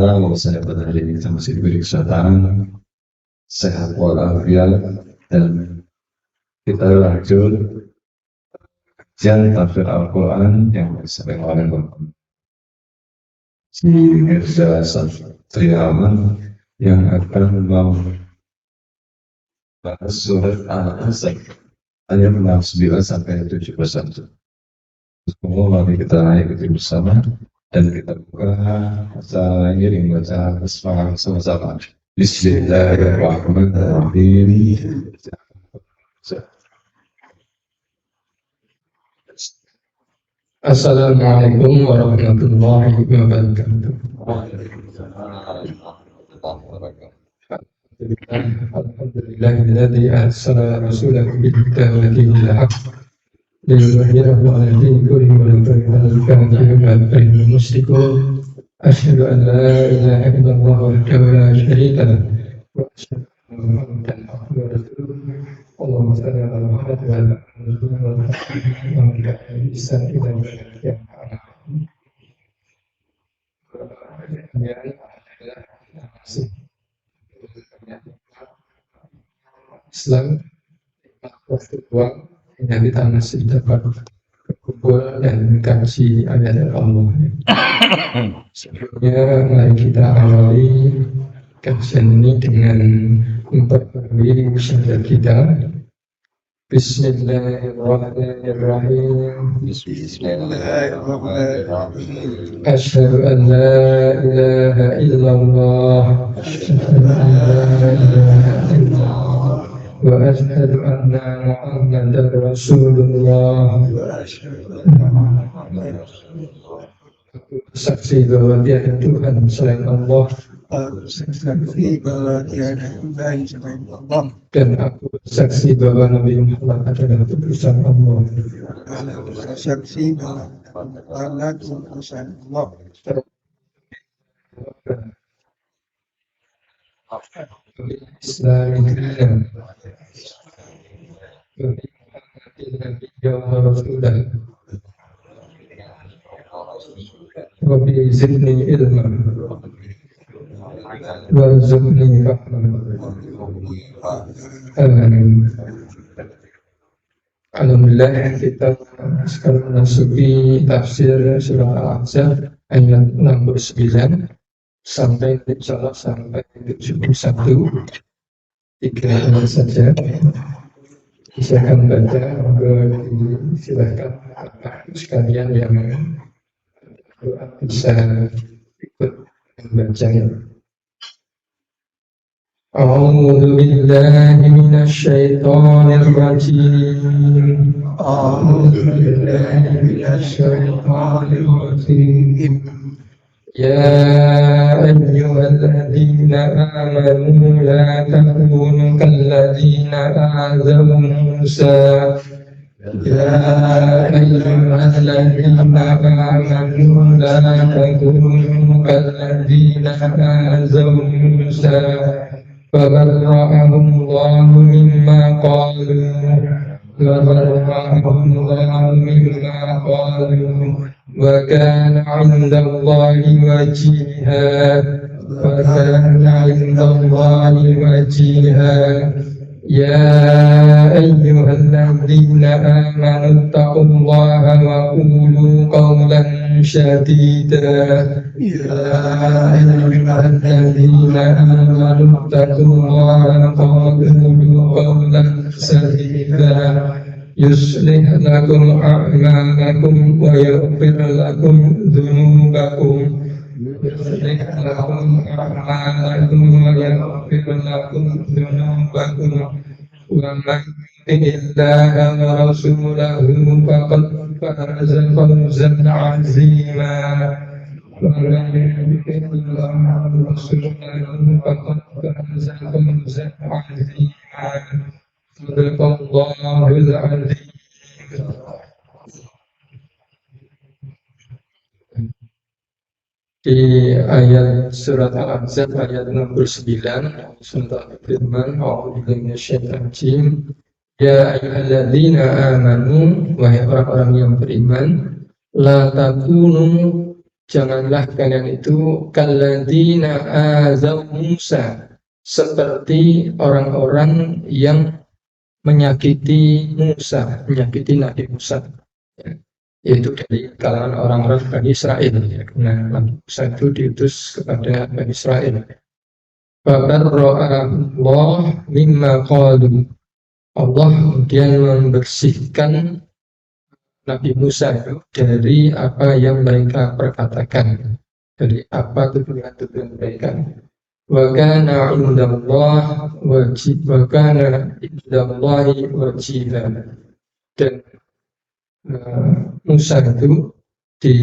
Ta'ala bahwasanya pada hari ini kita masih diberi kesehatan, sehat walafiat, dan kita lanjut kajian tafsir Al-Quran yang disampaikan oleh Bapak Mirza Satriawan yang akan membahas surat Al-Asr ayat 69 sampai 71. Semua mari kita ikuti bersama dan kita buka acara ini dengan baca basmalah sama-sama. Bismillahirrahmanirrahim. Assalamualaikum warahmatullahi wabarakatuh. Alhamdulillahilladzi arsala rasulahu bil-huda wa dinil haqq liyudhhirahu 'ala dini kullihi wa law karihal kafirun wal musyrikun. Asyhadu an la ilaha illallah wahdahu la syarika lahu wa asyhadu anna Muhammadan abduhu wa rasuluh. Allahumma shalli ala Muhammad wa ala ali Muhammad wa ala ihsan ila yaumil Islam waktu uang yang kita masih dapat berkumpul dan kaji ayat Allah. Sebelumnya mari kita awali kajian ini dengan memperbarui syahadat kita. Bismillahirrahmanirrahim. Bismillahirrahmanirrahim. Asyhadu an la ilaha illallah wa asyhadu anna Muhammadar Rasulullah. Saksi bahwa tiada Tuhan selain Allah. Saksi bahwa tiada Tuhan selain Allah. Dan aku saksi bahwa Nabi Muhammad adalah utusan Allah. Saksi bahwa Allah utusan Allah. Islam Nabi wa Rasulah. Rabbi zidni ilman warzuqni fahman. Amin. Alhamdulillah, kita sekarang memasuki tafsir surah Al-Ahzab ayat 69 sampai insyaallah sampai 71. 3 ayat saja. Silakan baca, silakan sekalian yang bisa ikut membacanya. A'udzu billahi minasy syaithanir rajim. A'udzu billahi minasy syaithanir rajim. Ya ayyuhalladzina amanu la takunu kalladzina azaw Musa. Ya ayyuhalladzina amanu la takunu kalladzina azaw Musa. فبرأه الله مما قالوا وكان عند الله وجيها يا أيها الذين آمنوا اتقوا الله وقولوا قولا سديدا. يا أيها الذين آمنوا اتقوا الله وقولوا قولا سديدا يصلح لكم أعمالكم ويغفر لكم ذنوبكم. ومن يطع الله ورسوله فقد فاز فوزا عظيما. ومن يطع الله ورسوله فقد فاز فوزا عظيما. صدق الله العظيم. Di ayat surat Al-Ahzab ayat 69 surat firman A'udzu minasyaitonir rajim. Ya ayyuhalladzina amanu, wahai orang-orang yang beriman, la takunu janganlah kalian itu kalladzina azaw Musa, seperti orang-orang yang menyakiti Musa, menyakiti Nabi Musa, ya, yaitu dari kalangan orang-orang Bani Israel, ya, karena Nabi Musa itu diutus kepada Bani Israel. Fabarra'allah mimma qalu, Allah kemudian membersihkan Nabi Musa itu dari apa yang mereka perkatakan, dari apa tuduhan-tuduhan mereka. Wa kana indallah wajib, wa kana indallahi wajiban, dan Musa itu di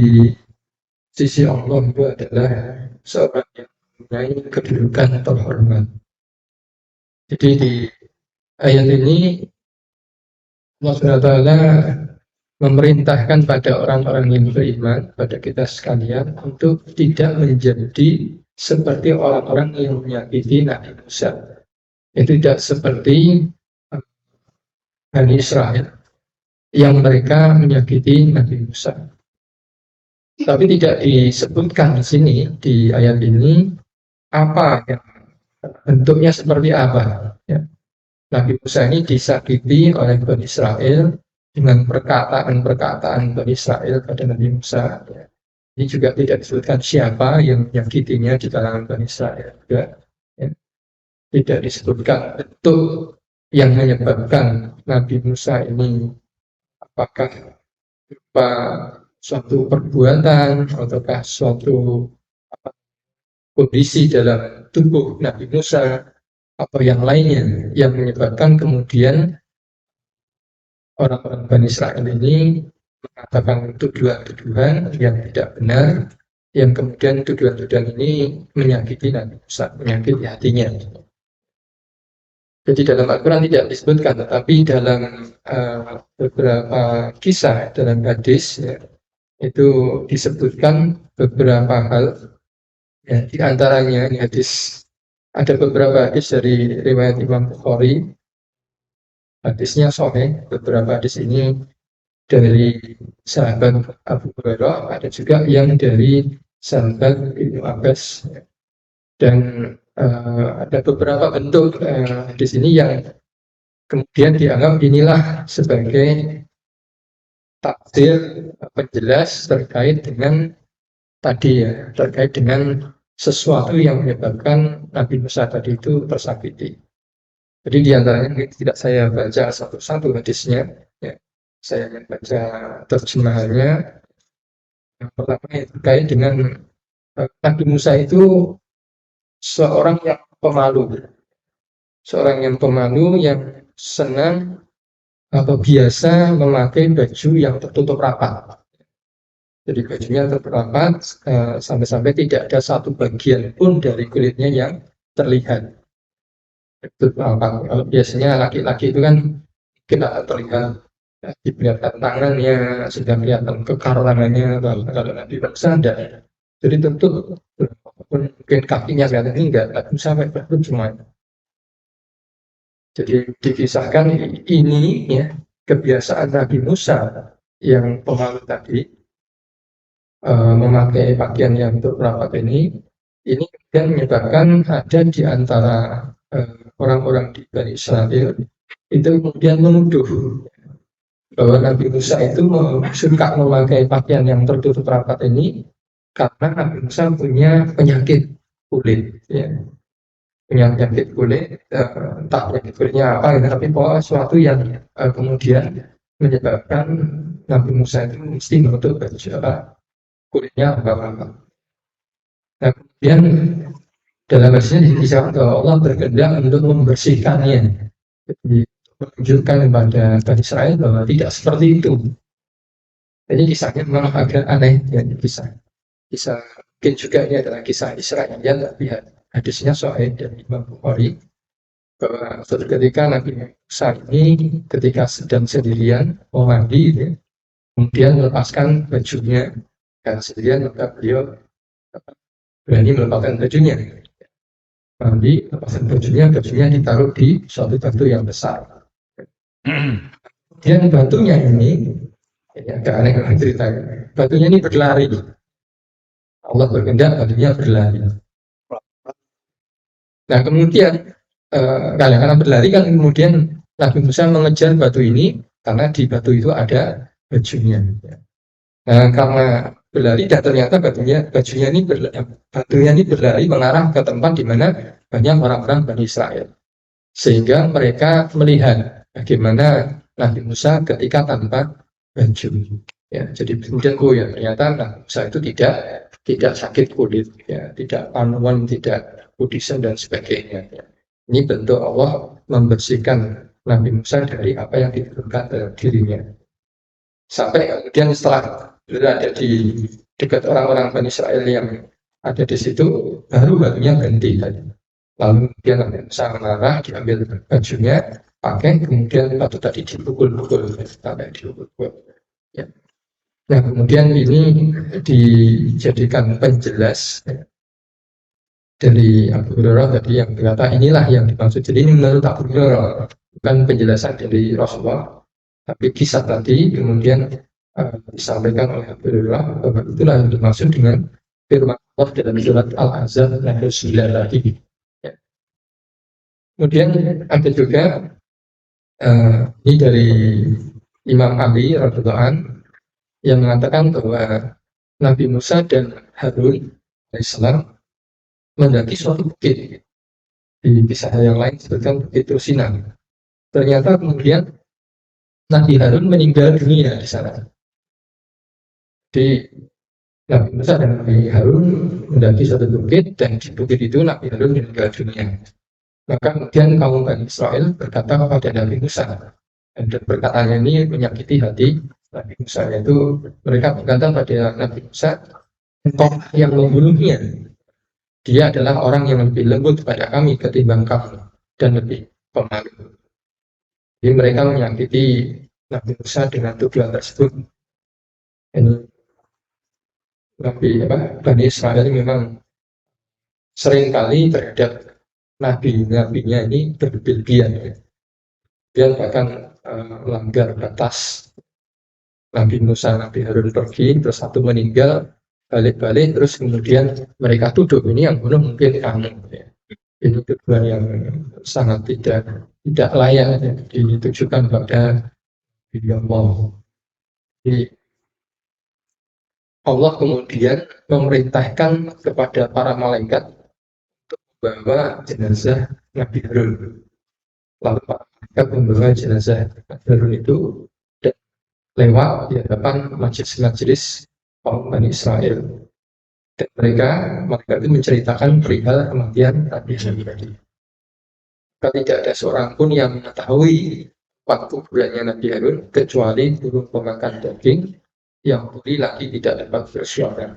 sisi Allah itu adalah seorang yang mempunyai kedudukan terhormat. Jadi di ayat ini Allah SWT memerintahkan pada orang-orang yang beriman, pada kita sekalian, untuk tidak menjadi seperti orang-orang yang menyakiti Nabi Musa. Itu tidak seperti Bani Israel yang mereka menyakiti Nabi Musa. Tapi tidak disebutkan di sini, di ayat ini, apa yang bentuknya seperti apa. Ya. Nabi Musa ini disakiti oleh Bani Israel dengan perkataan-perkataan Bani Israel pada Nabi Musa. Ya. Ini juga tidak disebutkan siapa yang menyakitinya di kalangan Bani Israel juga. Ya. Tidak disebutkan bentuk yang menyebabkan Nabi Musa ini apakah berupa suatu perbuatan ataukah suatu kondisi dalam tubuh Nabi Musa atau yang lainnya yang menyebabkan kemudian orang-orang Bani Israel ini mengatakan tuduhan-tuduhan yang tidak benar, yang kemudian tuduhan-tuduhan ini menyakiti Nabi Musa, menyakiti hatinya. Jadi dalam Al-Quran tidak disebutkan, tetapi dalam beberapa kisah dalam hadis, ya, itu disebutkan beberapa hal. Ya, di antaranya ini hadis, ada beberapa hadis dari riwayat Imam Bukhari, hadisnya sahih. Beberapa hadis ini dari sahabat Abu Hurairah, ada juga yang dari sahabat Ibnu Abbas, dan ada beberapa bentuk hadis ini yang kemudian dianggap inilah sebagai tafsir penjelas terkait dengan tadi, ya, terkait dengan sesuatu yang menyebabkan Nabi Musa tadi itu tersakiti. Jadi diantaranya tidak saya baca satu-satu hadisnya, ya. Saya akan baca terjemahannya. Yang pertama terkait dengan Nabi Musa itu seorang yang pemalu, yang senang atau biasa memakai baju yang tertutup rapat. Jadi bajunya tertutup rapat, sampai-sampai tidak ada satu bagian pun dari kulitnya yang terlihat. Tertutup rapat. Kalau biasanya laki-laki itu kan mungkin akan terlihat, diperlihatkan tangannya, sudah kelihatan kekar tangannya. Kalau Nabi Musa tidak. Jadi tentu mungkin kakinya kelihatan, ini enggak sampai belum semuanya. Jadi dikisahkan ini, ya, kebiasaan Nabi Musa yang pemalu tadi, memakai pakaian yang rapat ini kemudian menyebabkan ada di antara orang-orang di Bani Israel itu kemudian menuduh bahwa Nabi Musa itu suka memakai pakaian yang tertutup rapat ini karena Nabi Musa punya penyakit kulit, ya. Punya penyakit kulit, entah penyakit kulitnya apa, tapi bahwa sesuatu yang kemudian menyebabkan Nabi Musa itu mesti menutup baju kulitnya apa. Nah, kemudian dalam hadisnya dikisahkan bahwa Allah berkehendak untuk membersihkannya, jadi menunjukkan kepada Bani Israel bahwa tidak seperti itu. Jadi kisahnya memang agak aneh, ya, kisah mungkin juga ini adalah kisah Israelian, tapi hadisnya sahih dari Imam Bukhari bahwa suatu ketika Nabi Musa ini ketika sedang sendirian mau mandi, ya, kemudian melepaskan bajunya karena sendirian, maka beliau berani melepaskan bajunya, mandi, lepaskan bajunya ditaruh di suatu batu yang besar. Kemudian batunya ini agak aneh ceritanya, batunya ini berlari. Allah berkehendak batunya berlari. Nah kemudian karena berlari kan kemudian Nabi Musa mengejar batu ini karena di batu itu ada bajunya. Nah karena berlari dan ternyata batunya ini berlari mengarah ke tempat di mana banyak orang-orang Bani Israel, sehingga mereka melihat bagaimana Nabi Musa ketika tanpa baju. Ya, jadi kemudian ya ternyata Nabi Musa itu tidak sakit kulit, ya, tidak panuan, tidak kudisen dan sebagainya. Ya. Ini bentuk Allah membersihkan Nabi Musa dari apa yang diturunkan dalam dirinya. Sampai kemudian setelah berada di dekat orang-orang Bani Israel yang ada di situ, baru batunya berhenti tadi. Lalu kemudian Nabi Musa marah, diambil bajunya, pakai, kemudian batu tadi dipukul-pukul sampai dipukul. Ya. Nah kemudian ini dijadikan penjelas dari Abu Hurairah tadi yang berkata inilah yang dimaksud. Jadi ini menurut Abu Hurairah, bukan penjelasan dari Rasulullah, tapi kisah tadi kemudian disampaikan oleh Abu Hurairah bahwa itulah yang dimaksud dengan firman Allah dalam surat Al-Ahzab ayat 9 tadi. Ya. Kemudian ada juga ini dari Imam Ali radhiyallahu anhu yang mengatakan bahwa Nabi Musa dan Harun alaihissalam mendaki suatu bukit. Di kisah yang lain disebutkan bukit Rusina. Ternyata kemudian Nabi Harun meninggal dunia di sana. Di Nabi Musa dan Nabi Harun mendaki suatu bukit, dan di bukit itu Nabi Harun meninggal dunia. Maka kemudian kaum Bani Israel berkata kepada Nabi Musa, dan perkataannya ini menyakiti hati Nabi Musa, yaitu mereka berkata pada Nabi Musa, engkau yang membunuhnya, dia adalah orang yang lebih lembut kepada kami ketimbang kamu dan lebih pemalu. Jadi mereka menyakiti Nabi Musa dengan tuduhan tersebut. Ini Bani Israel memang seringkali terhadap nabinya ini berlebihan, dia bahkan melanggar batas. Nabi Musa, Nabi Harun pergi, terus satu meninggal, balik-balik, terus kemudian mereka tuduh ini yang bunuh mungkin kamu. Ya. Ini tuduhan yang sangat tidak layak ya, ditujukan pada Allah. Jadi Allah kemudian memerintahkan kepada para malaikat untuk membawa jenazah Nabi Harun. Lalu para malaikat membawa jenazah Nabi Harun itu lewat di hadapan majelis-majelis kaum Bani Israel, dan mereka itu menceritakan perihal kematian Nabi Harun tadi. Tidak ada seorang pun yang mengetahui waktu kuburannya Nabi Harun kecuali burung pemakan daging yang tuli lagi tidak dapat bersuara.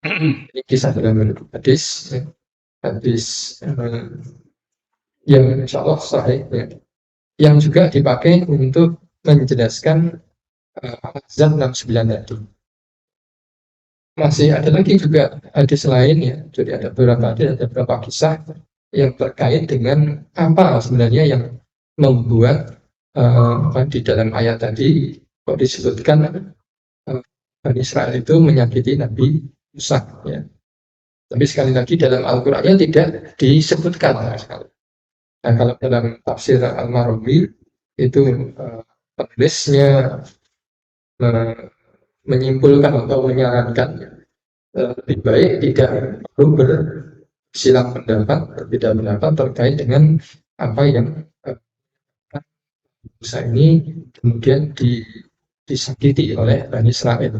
Ini kisah dalam hadis yang insya Allah sahih, ya, yang juga dipakai untuk menjelaskan Al-Ahzab 69 tadi. Masih ada lagi juga hadis lain ya, jadi ada beberapa kisah yang terkait dengan apa sebenarnya yang membuat di dalam ayat tadi kok disebutkan Bani Israel itu menyakiti Nabi Musa. Ya. Tapi sekali lagi dalam Al-Qurannya tidak disebutkan. Nah, kalau dalam tafsir Al-Marawi itu penulisnya menyimpulkan atau menyarankan lebih baik tidak perlu bersilang pendapat, berbeda pendapat terkait dengan apa yang Musa ini kemudian disakiti oleh Bani Israel.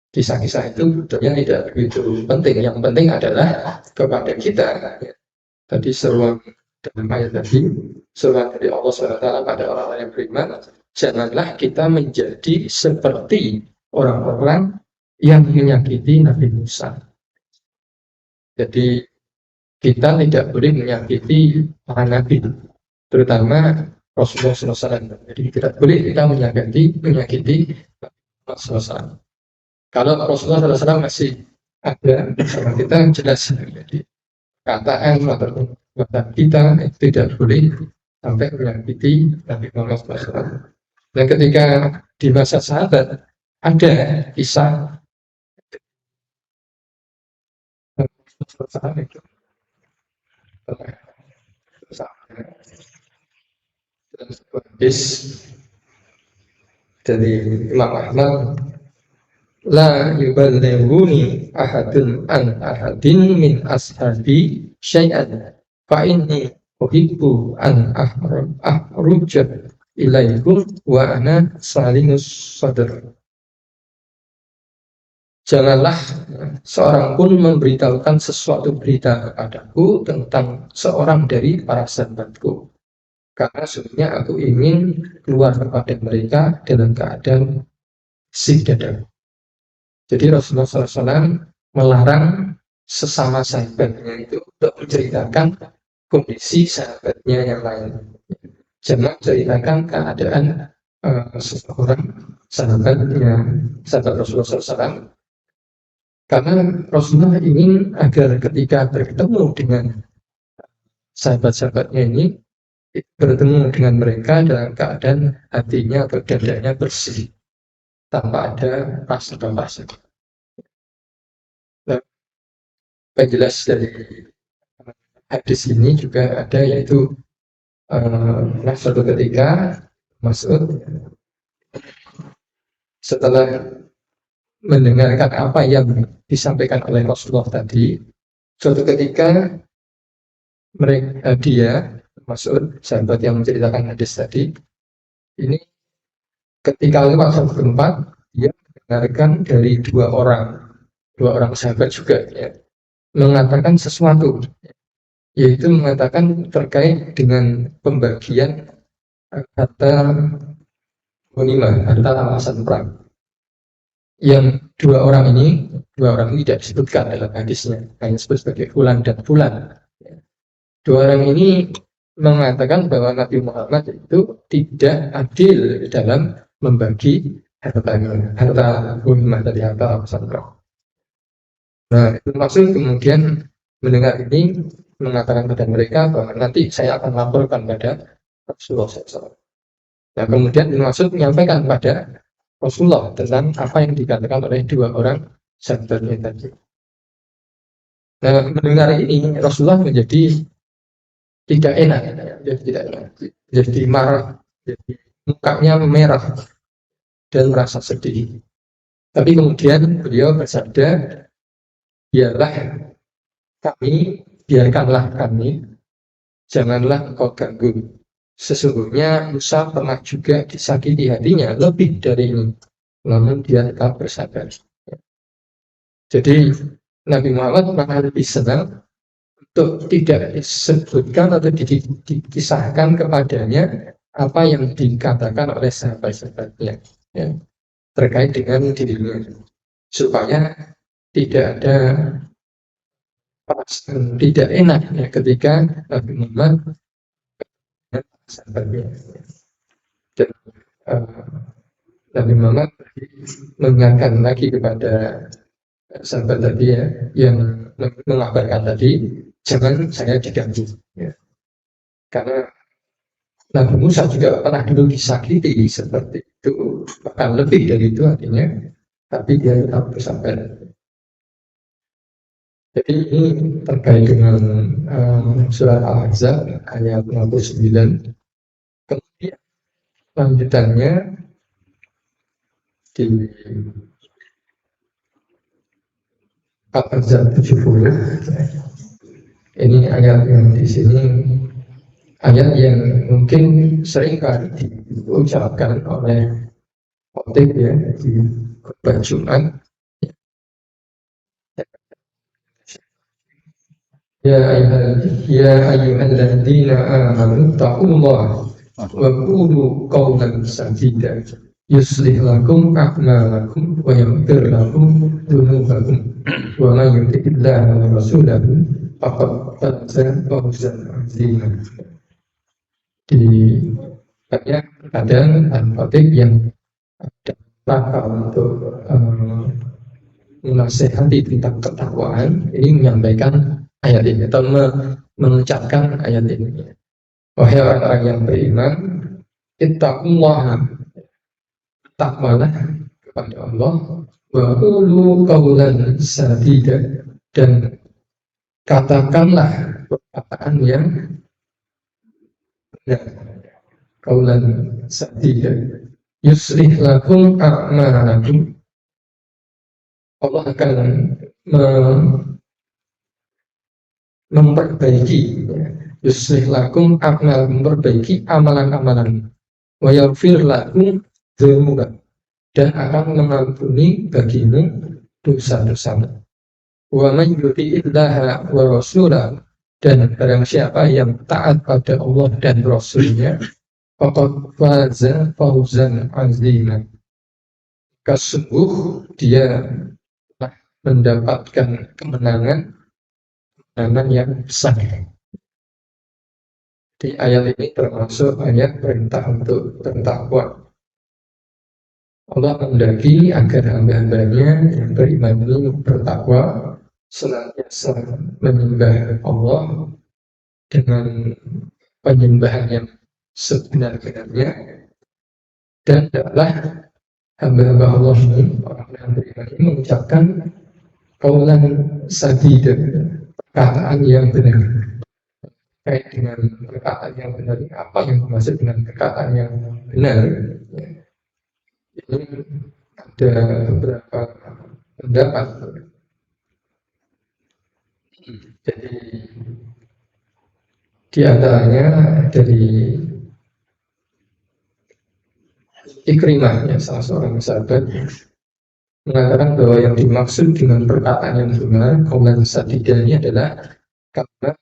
Kisah-kisah itu sebetulnya tidak begitu penting. Yang penting adalah kepada kita. Tadi seruan dalam ayat tadi, seruan dari Allah SWT pada orang-orang yang beriman, janganlah kita menjadi seperti orang-orang yang menyakiti Nabi Musa. Jadi kita tidak boleh menyakiti para nabi, terutama Rasulullah SAW. Jadi tidak boleh kita menyakiti Rasulullah SAW. Kalau Rasulullah SAW masih ada bersama kita, jelas jadi kataan atau perbuatan kita itu tidak boleh sampai menyakiti Nabi Muhammad SAW. Dan ketika di masa sahabat ada kisah saat itu telah sampai dalam sebuah hadis dari Imam Ahmad, la yuballighuni ahadun an ahadin min ashabi syai'an fa inni uhibbu an ahruja ilaikum wa ana salinus sadr. Janganlah seorang pun memberitahukan sesuatu berita kepadaku tentang seorang dari para sahabatku, karena sebenarnya aku ingin keluar kepada mereka dalam keadaan bersih dada. Jadi Rasulullah SAW melarang sesama sahabatnya itu untuk menceritakan kondisi sahabatnya yang lain. Jangan ceritakan keadaan seseorang sahabatnya, sahabat Rasulullah SAW. Karena Rasulullah ingin agar ketika bertemu dengan sahabat-sahabatnya ini, bertemu dengan mereka dalam keadaan hatinya atau dadanya bersih, tanpa ada rasa. Nah, yang jelas dari hadis ini juga ada, yaitu suatu ketika Mas'ud setelah mendengarkan apa yang disampaikan oleh Rasulullah tadi, suatu ketika dia Mas'ud, sahabat yang menceritakan hadis tadi ini, ketika lewat suatu tempat, dia mendengarkan dari dua orang sahabat juga ya, mengatakan sesuatu, yaitu mengatakan terkait dengan pembagian harta ghanimah, harta rampasan perang. Yang dua orang ini tidak disebutkan dalam hadisnya, hanya disebut sebagai fulan dan fulan. Dua orang ini mengatakan bahwa Nabi Muhammad itu tidak adil dalam membagi harta ghanimah dari harta rampasan perang. Nah, itu maksud kemudian mendengar ini mengatakan kepada mereka bahwa nanti saya akan laporkan pada Rasulullah SAW. Nah, kemudian maksud menyampaikan pada Rasulullah tentang apa yang dikatakan oleh dua orang sahabatnya tadi. Nah, mendengar ini Rasulullah menjadi tidak enak, jadi marah, jadi mukanya merah dan merasa sedih. Tapi kemudian beliau bersabda, biarkanlah kami, janganlah engkau ganggu. Sesungguhnya Musa pernah juga disakiti hatinya lebih dari ini, namun dia tetap bersabar. Jadi Nabi Muhammad malah lebih senang untuk tidak disebutkan atau dikisahkan kepadanya apa yang dikatakan oleh sahabat-sahabatnya ya, terkait dengan dirinya, supaya tidak ada perasaan tidak enak ya, ketika Nabi Muhammad sahabatnya. Dan Nabi Muhammad mengingatkan lagi kepada sahabat tadi ya, yang mengabarkan tadi, jangan saya diganggu ya. Karena Nabi Musa juga pernah dulu disakiti seperti itu, bahkan lebih dari itu artinya, tapi dia tetap bersabar. Jadi ini terkait dengan surat Al-Ahzab ayat 59. Kemudian lanjutannya di Al-Ahzab 70. Ini ayat yang di sini, ayat yang mungkin sering kali diucapkan oleh khotib ya di khutbah Jumat. Ya ayyuhalladzina amanu taqullaha wa qulu qawlan sadida yuslih lakum a'malakum wa yaghfir lakum dhunubakum wa may yuti'illaha wa rasulahu faqad faza fawzan 'azima. Di banyak keadaan al-khatib yang ada untuk menasehati tentang ketakwaan, ini menyampaikan ayat ini atau mengucapkan ayat ini. Wahai orang yang beriman, ittaqullaha, takwalah kepada Allah, wa qulu qawlan sadida, dan katakanlah perkataan yang benar, qaulan sadida, yuslih lakum a'malakum. Allah akan memperbaiki, yuslih lakum a'malakum, memperbaiki amalan-amalan, wa yaghfir lakum dzunuba, dan akan mengampuni bagimu dosa-dosamu. Wa man yuti'illaha wa rasulahu, dan barang siapa yang taat pada Allah dan Rasulnya, faqad faza fawzan azima, sungguh dia telah mendapatkan kemenangan yang besar. Di ayat ini termasuk ayat perintah untuk bertakwa. Allah mendaki agar hamba-hambanya yang beriman ini bertakwa, senantiasa menyembah Allah dengan penyembahan yang sebenar-benarnya, dan adalah hamba-hamba Allah ini, orang yang beriman ini, mengucapkan qaulan sadida, perkataan yang benar. Terkait dengan perkataan yang benar, apa yang dimaksud dengan perkataan yang benar? Ini ada beberapa pendapat. Jadi di antaranya dari Ikrimah, ya, salah seorang sahabat, mengatakan bahwa yang dimaksud dengan perkataan yang benar, qaulan sadida, ini adalah kalimat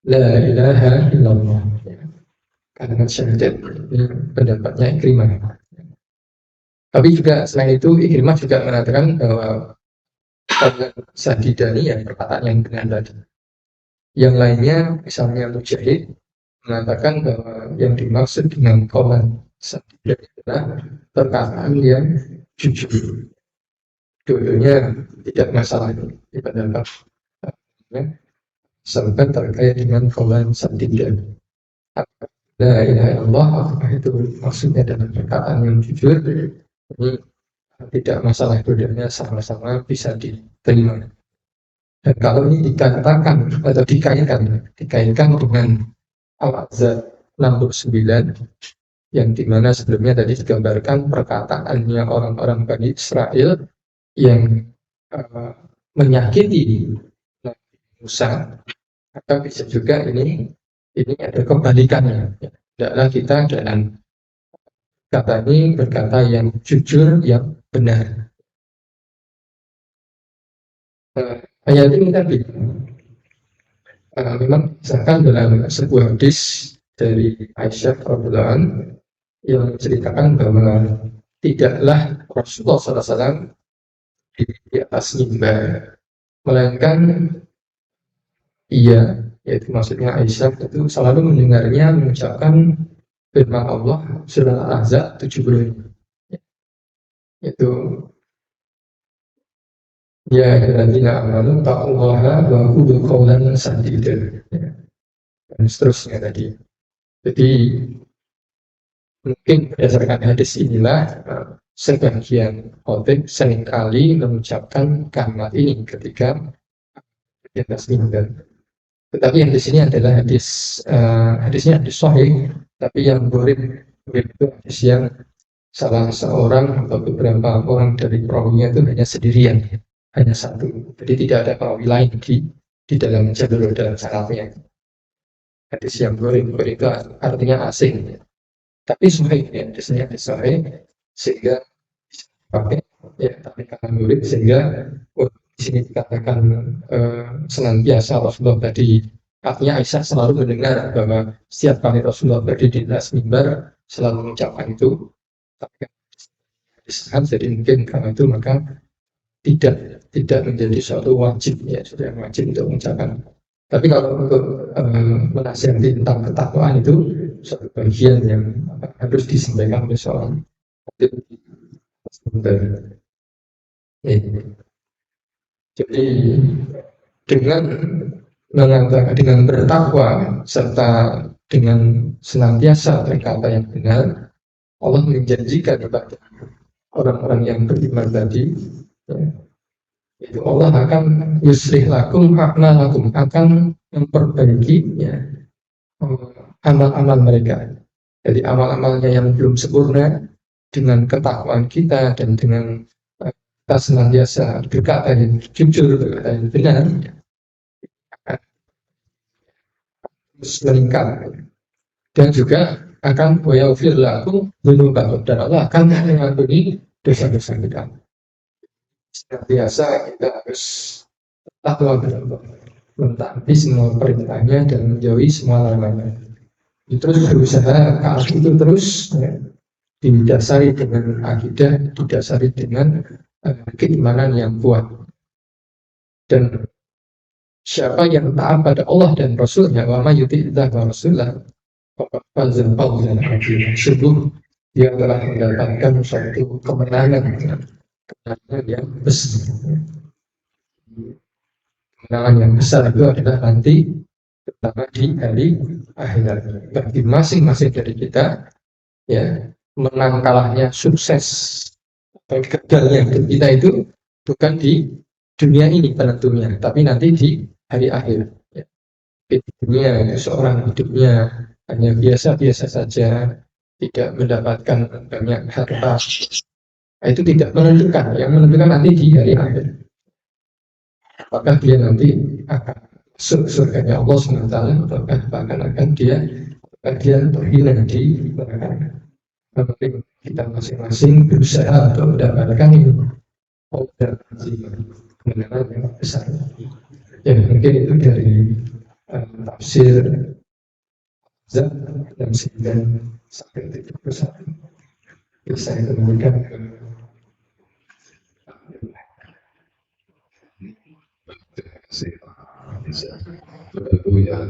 la ilaha illallah, kalimat syahadat. Ini pendapatnya Ikrimah. Tapi juga selain itu, Ikrimah juga mengatakan bahwa qaulan sadida ini yang perkataan yang benar tadi. Yang lainnya, misalnya Mujahid, mengatakan bahwa yang dimaksud dengan qaulan sadida adalah perkataan yang jujur. Dua-duanya tidak masalah di pendapat sampai terkait dengan qaulan sadida. La ilaha illallah, apakah itu maksudnya dalam perkataan yang jujur? Ini tidak masalah, dua-duanya sama-sama bisa diterima. Dan kalau ini dikatakan atau dikaitkan dengan Al-Ahzab 69, yang dimana sebelumnya tadi digambarkan perkataannya orang-orang Bani Israel yang menyakiti Nabi Musa, maka bisa juga ini ada kebalikannya. Tidaklah kita dalam kata ini berkata yang jujur, yang benar. Ayat ini tadi memang disahkan dalam sebuah hadis dari Aisyah radhiyallahu anha yang menceritakan bahwa tidaklah Rasulullah SAW di atas mimbar, melainkan ia, yaitu maksudnya Aisyah, itu selalu mendengarnya mengucapkan firman Allah surah Al-Ahzab 70, yaitu ya ayyuhalladzina amanu taqullaha wa qulu qawlan sadida, dan seterusnya tadi. Jadi mungkin berdasarkan hadis inilah sebagian khotib seringkali mengucapkan kalimat ini ketika di atas mimbar. Tetapi yang di sini adalah hadisnya hadis sahih, tapi yang murid itu hadis yang salah seorang atau beberapa orang dari perawinya itu hanya sendirian, hanya satu. Jadi tidak ada perawi lain di dalam jalur dalam sanadnya. Hadis yang murid itu artinya asing, tapi sahih, ya, hadisnya hadis sahih, sehingga bisa dipakai, ya, tapi karena murid sehingga di sini dikatakan senantiasa Rasulullah tadi, artinya Aisyah selalu mendengar bahwa setiap kali Rasulullah berdiri di atas mimbar selalu mengucapkan itu. Tapi jadi mungkin karena itu maka tidak menjadi suatu wajib, ya, sudah wajib untuk mengucapkan. Tapi kalau untuk menasihati tentang ketakwaan itu suatu bagian yang harus disampaikan oleh seorang mimbar. Jadi dengan mengatakan, dengan bertakwa serta dengan senantiasa berkata yang benar, Allah menjanjikan kepada orang-orang yang beriman tadi, ya, itu Allah akan yuslih lakum a'malakum, akan memperbaiki ya, amal-amal mereka. Jadi amal-amalnya yang belum sempurna, dengan ketakwaan kita dan dengan kita senantiasa berkata yang jujur, berkata yang benar, akan terus meningkat. Dan juga akan wayaghfir lakum dzunubakum, dan Allah akan mengampuni dosa-dosa kita. Senantiasa kita harus takwa kepada Allah, mentaati semua perintahnya dan menjauhi semua larangannya. Terus berusaha ke arah itu terus ya, didasari dengan akidah, didasari dengan keimanan yang kuat. Dan siapa yang taat pada Allah dan Rasulnya, wa may yuti'illah wa rasulah faqad faza fawzan 'azima. Sungguh dia telah mendapatkan suatu kemenangan yang besar. Kemenangan yang besar itu adalah nanti, terutama di hari akhirat. Bagi masing-masing dari kita, ya, menang kalahnya, sukses atau gagalnya hidup kita itu bukan di dunia ini penentunya, tapi nanti di hari akhir. Ya. Di dunia seorang hidupnya hanya biasa-biasa saja, tidak mendapatkan banyak harta, itu tidak menentukan. Yang menentukan nanti di hari akhir. Apakah dia nanti akan masuk surganya Allah SWT, ataukah bahkan akan dia terhina di neraka. Penting kita masing-masing berusaha untuk mendapatkan ini, kemenangan yang besar. Ya mungkin itu dari tafsir Zat dan 9-31. Bisa itu kemudian Itu yang